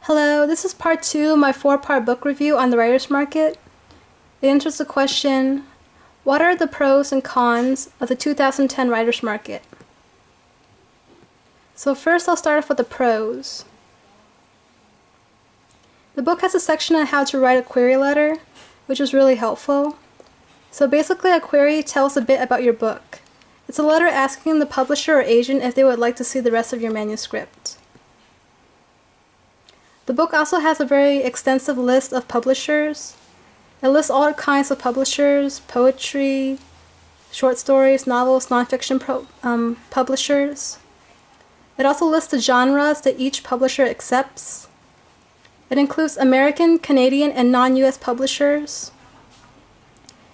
Hello, this is part 2 of my 4-part book review on the writer's market. It answers the question, what are the pros and cons of the 2010 writer's market? So first I'll start off with the pros. The book has a section on how to write a query letter, which is really helpful. So basically a query tells a bit about your book. It's a letter asking the publisher or agent if they would like to see the rest of your manuscript. The book also has a very extensive list of publishers. It lists all kinds of publishers, poetry, short stories, novels, nonfiction publishers. It also lists the genres that each publisher accepts. It includes American, Canadian, and non-US publishers.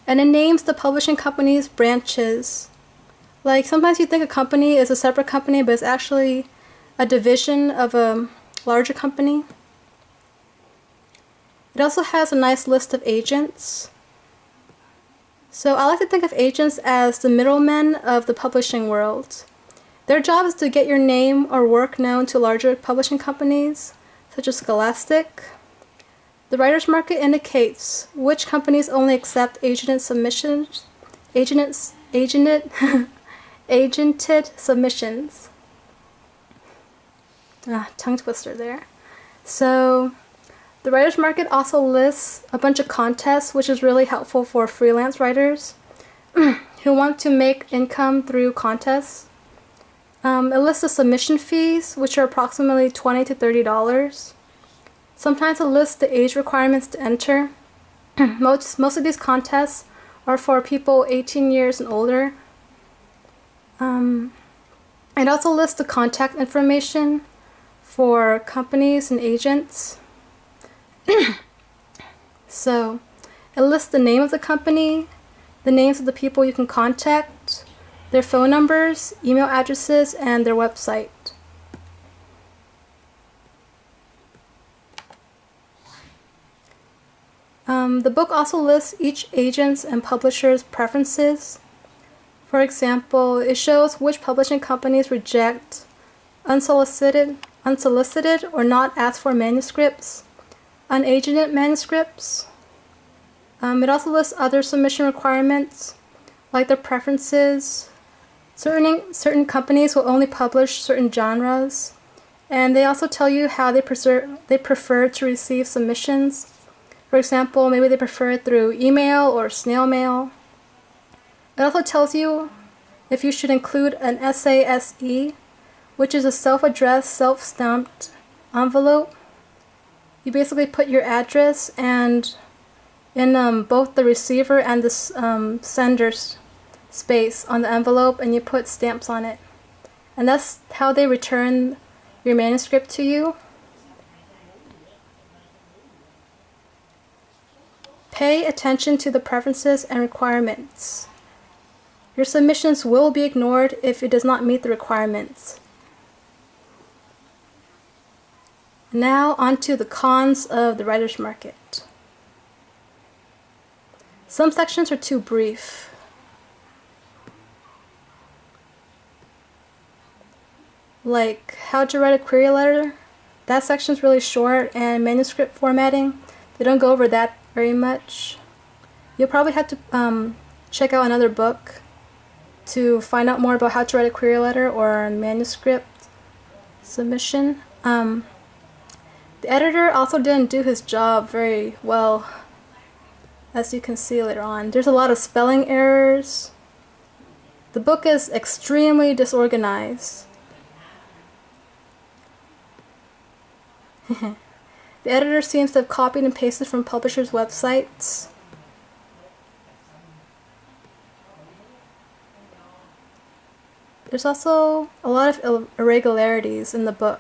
And it names the publishing company's branches. Like sometimes you think a company is a separate company, but it's actually a division of a larger company. It also has a nice list of agents. So I like to think of agents as the middlemen of the publishing world. Their job is to get your name or work known to larger publishing companies, such as Scholastic. The writer's market indicates which companies only accept agented submissions. Agented submissions. Tongue twister there. So the writer's market also lists a bunch of contests, which is really helpful for freelance writers who want to make income through contests. It lists the submission fees, which are approximately $20 to $30. Sometimes it lists the age requirements to enter. Most of these contests are for people 18 years and older. It also lists the contact information for companies and agents. So, it lists the name of the company, the names of the people you can contact, their phone numbers, email addresses, and their website. The book also lists each agent's and publisher's preferences. For example, it shows which publishing companies reject unsolicited or not asked for manuscripts, unagented manuscripts. It also lists other submission requirements, like their preferences. Certain companies will only publish certain genres, and they also tell you how they prefer to receive submissions. For example, maybe they prefer it through email or snail mail. It also tells you if you should include an SASE, which is a self-addressed, self-stamped envelope. You basically put your address and in both the receiver and the sender's space on the envelope, and you put stamps on it. And that's how they return your manuscript to you. Pay attention to the preferences and requirements. Your submissions will be ignored if it does not meet the requirements. Now on to the cons of the writer's market. Some sections are too brief. Like how to write a query letter. That section is really short, and manuscript formatting, they don't go over that very much. You'll probably have to check out another book to find out more about how to write a query letter or a manuscript submission. The editor also didn't do his job very well, as you can see later on. There's a lot of spelling errors. The book is extremely disorganized. The editor seems to have copied and pasted from publishers' websites. There's also a lot of irregularities in the book.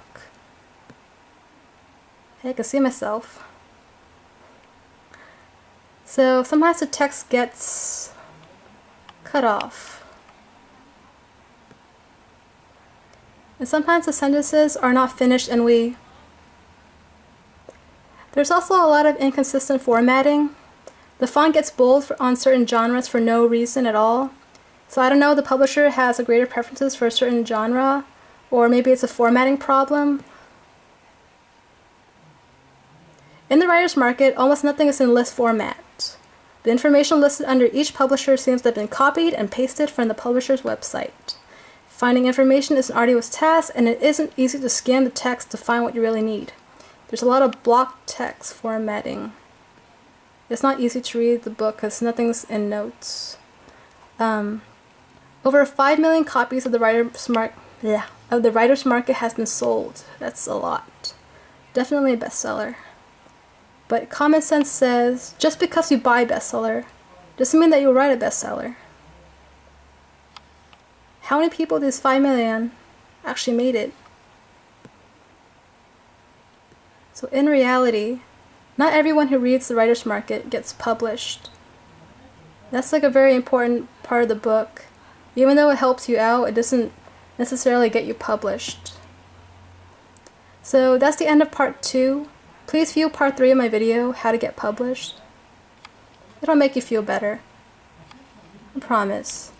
Hey, I can see myself. So sometimes the text gets cut off. And sometimes the sentences are not finished and There's also a lot of inconsistent formatting. The font gets bold on certain genres for no reason at all. So I don't know, the publisher has a greater preferences for a certain genre, or maybe it's a formatting problem. In the writer's market, almost nothing is in list format. The information listed under each publisher seems to have been copied and pasted from the publisher's website. Finding information is an arduous task, and it isn't easy to scan the text to find what you really need. There's a lot of block text formatting. It's not easy to read the book because nothing's in notes. Over 5 million copies of the writer's market has been sold. That's a lot. Definitely a bestseller. But common sense says, just because you buy a bestseller doesn't mean that you'll write a bestseller. How many people of these 5 million actually made it? So in reality, not everyone who reads the writer's market gets published. That's like a very important part of the book. Even though it helps you out, it doesn't necessarily get you published. So that's the end of part 2. Please view part 3 of my video, how to get published. It'll make you feel better. I promise.